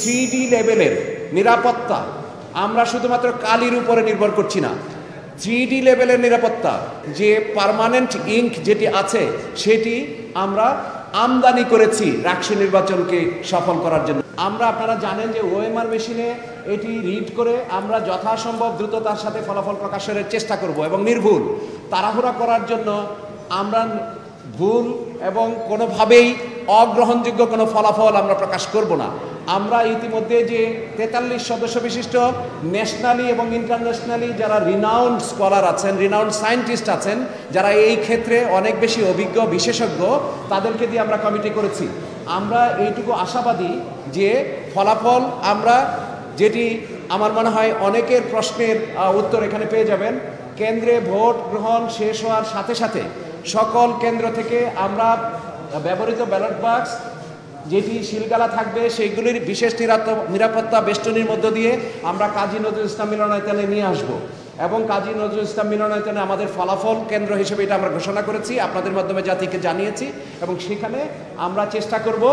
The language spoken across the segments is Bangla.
3D লেভেলের নিরাপত্তা আমরা শুধুমাত্র কালির উপরে নির্ভর করছি না। 3D লেভেলের নিরাপত্তা যে পার্মানেন্ট ইঙ্ক যেটি আছে সেটি আমরা আমদানি করেছি রাকসু নির্বাচনকে সফল করার জন্য। আমরা আপনারা জানেন যে ওএমআর মেশিনে এটি রিড করে আমরা যথাসম্ভব দ্রুততার সাথে ফলাফল প্রকাশের চেষ্টা করব এবং নির্ভুল তাড়াহুড়া করার জন্য আমরা ভুল এবং কোনোভাবেই অগ্রহণযোগ্য কোনো ফলাফল আমরা প্রকাশ করব না। আমরা ইতিমধ্যে যে 43 সদস্য বিশিষ্ট ন্যাশনালি এবং ইন্টারন্যাশনালি যারা রিনাউন্ড স্কলার আছেন, রিনাউন্ড সায়েন্টিস্ট আছেন, যারা এই ক্ষেত্রে অনেক বেশি অভিজ্ঞ বিশেষজ্ঞ, তাদেরকে দিয়ে আমরা কমিটি করেছি। আমরা এইটুকু আশাবাদী যে ফলাফল আমরা যেটি আমার মনে হয় অনেকের প্রশ্নের উত্তর এখানে পেয়ে যাবেন। কেন্দ্রে ভোট গ্রহণ শেষ হওয়ার সাথে সাথে সকল কেন্দ্র থেকে আমরা ব্যবহৃত ব্যালট বাক্স যেটি শিলগালা থাকবে সেইগুলির বিশেষ নিরাপত্তা বেষ্টনীর মধ্য দিয়ে আমরা কাজী নজরুল ইসলাম মিলনায়তনে নিয়ে আসব এবং কাজী নজরুল ইসলাম মিলনায়তনে আমাদের ফলাফল কেন্দ্র হিসেবে এটা আমরা ঘোষণা করেছি, আপনাদের মাধ্যমে জাতিকে জানিয়েছি এবং সেখানে আমরা চেষ্টা করব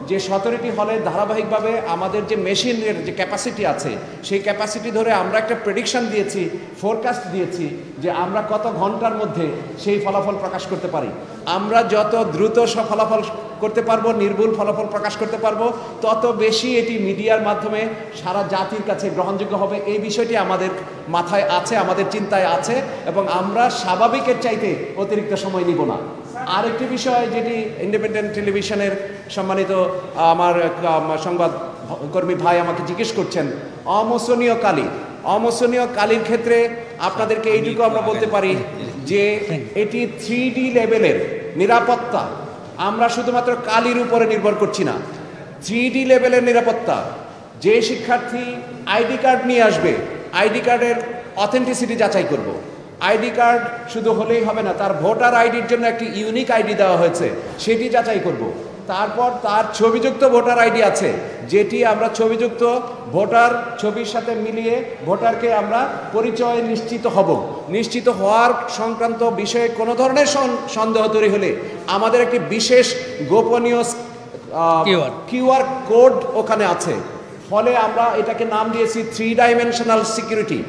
যে 17টি হলে ধারাবাহিকভাবে আমাদের যে মেশিনের যে ক্যাপাসিটি আছে সেই ক্যাপাসিটি ধরে আমরা একটা প্রেডিকশন দিয়েছি, ফোরকাস্ট দিয়েছি যে আমরা কত ঘন্টার মধ্যে সেই ফলাফল প্রকাশ করতে পারি। আমরা যত দ্রুত ফলাফল করতে পারবো, নির্ভুল ফলাফল প্রকাশ করতে পারবো, তত বেশি এটি মিডিয়ার মাধ্যমে সারা জাতির কাছে গ্রহণযোগ্য হবে। এই বিষয়টি আমাদের মাথায় আছে, আমাদের চিন্তায় আছে এবং আমরা স্বাভাবিকের চাইতে অতিরিক্ত সময় নিব না। আরেকটি বিষয় যেটি ইন্ডিপেন্ডেন্ট টেলিভিশনের সম্মানিত আমার সংবাদ কর্মী ভাই আমাকে জিজ্ঞেস করছেন, অমোচনীয় কালির ক্ষেত্রে আপনাদেরকে এইটুকু আমরা বলতে পারি যে এটি 3D লেভেলের নিরাপত্তা আমরা শুধুমাত্র কালির উপরে নির্ভর করছি না। 3D লেভেলের নিরাপত্তা যে শিক্ষার্থী আইডি কার্ড নিয়ে আসবে, আইডি কার্ডের অথেন্টিসিটি যাচাই করব। আইডি কার্ড শুধু হলেই হবে না, তার ভোটার আইডির জন্য একটি ইউনিক আইডি দেওয়া হয়েছে, সেটি যাচাই করব। তারপর তার ছবিযুক্ত ভোটার আইডি আছে, যেটি আমরা ছবিযুক্ত ভোটার ছবির সাথে মিলিয়ে ভোটারকে আমরা পরিচয় নিশ্চিত হওয়ার সংক্রান্ত বিষয়ে কোনো ধরনের সন্দেহ তৈরি হলে আমাদের একটি বিশেষ গোপনীয় কিউআর কোড ওখানে আছে। ফলে আমরা এটাকে নাম দিয়েছি 3 ডাইমেনশনাল সিকিউরিটি।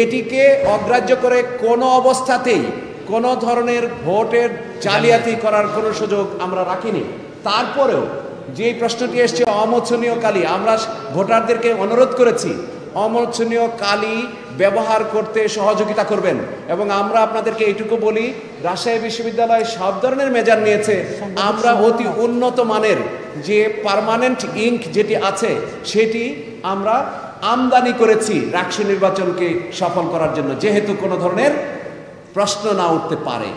এটিকে অগ্রাহ্য করে কোনো অবস্থাতেই কোনো ধরনের ভোটের জালিয়াতি করার কোনো সুযোগ আমরা রাখিনি। তারপরেও যে প্রশ্নটি এসছে অমোচনীয় কালি, আমরা ভোটারদেরকে অনুরোধ করেছি অমোচনীয় কালি ব্যবহার করতে সহযোগিতা করবেন এবং আমরা আপনাদেরকে এইটুকু বলি, রাজশাহী বিশ্ববিদ্যালয় সব ধরনের মেজার নিয়েছে। আমরা অতি উন্নত মানের যে পার্মানেন্ট ইঙ্ক যেটি আছে সেটি আমরা আমদানি করেছি রাকসু নির্বাচনকে সফল করার জন্য, যেহেতু কোনো ধরনের প্রশ্ন না উঠতে পারে।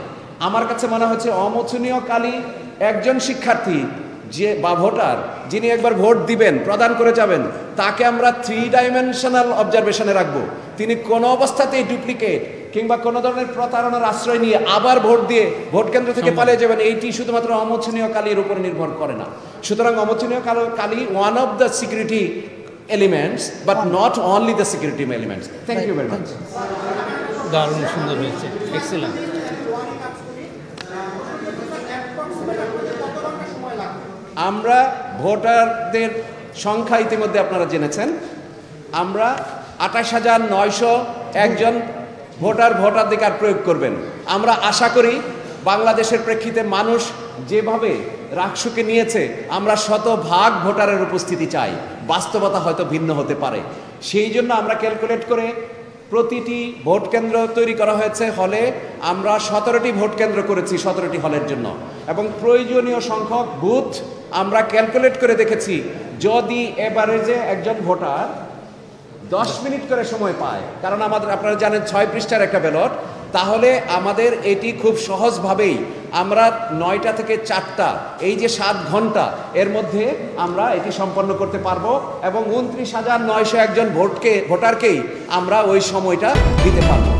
আমার কাছে মনে হচ্ছে অমোচনীয় কালি একজন শিক্ষার্থী যে বা ভোটার যিনি একবার ভোট দিবেন, প্রদান করে যাবেন, তাকে আমরা 3 ডাইমেনশনাল অবজারভেশনে রাখবো। তিনি কোনো অবস্থাতেই ডুপ্লিকেট কিংবা কোনো ধরনের প্রতারণার আশ্রয় নিয়ে আবার ভোট দিয়ে ভোট কেন্দ্র থেকে পালিয়ে যাবেন, এইটি শুধুমাত্র অমোচনীয় কালির উপর নির্ভর করে না। সুতরাং অমোচনীয় কালি one of the security elements, but not only the security elements. Thank you very much. দারুণ সুন্দর হয়েছে, এক্সেলেন্ট। আমরা ভোটারদের সংখ্যা ইতিমধ্যে আপনারা জেনেছেন, আমরা 28,901 জন ভোটাধিকার প্রয়োগ করবেন। আমরা আশা করি বাংলাদেশের প্রেক্ষিতে মানুষ যেভাবে রাকসুকে নিয়েছে, আমরা শতভাগ ভোটারের উপস্থিতি চাই। বাস্তবতা হয়তো ভিন্ন হতে পারে, সেই জন্য আমরা ক্যালকুলেট করে প্রতিটি ভোট কেন্দ্র তৈরি করা হয়েছে হলে। আমরা 17টি ভোট কেন্দ্র করেছি 17টি হলের জন্য এবং প্রয়োজনীয় সংখ্যক বুথ আমরা ক্যালকুলেট করে দেখেছি। যদি এভারেজে একজন ভোটার 10 মিনিট করে সময় পায়, কারণ আমাদের আপনারা জানেন 6 পৃষ্ঠার একটা ব্যালট, তাহলে আমাদের এটি খুব সহজভাবেই আমরা 9টা থেকে 4টা এই যে 7 ঘন্টা এর মধ্যে আমরা এটি সম্পন্ন করতে পারবো এবং 29,901 জন ভোটারকেই আমরা ওই সময়টা দিতে পারবো।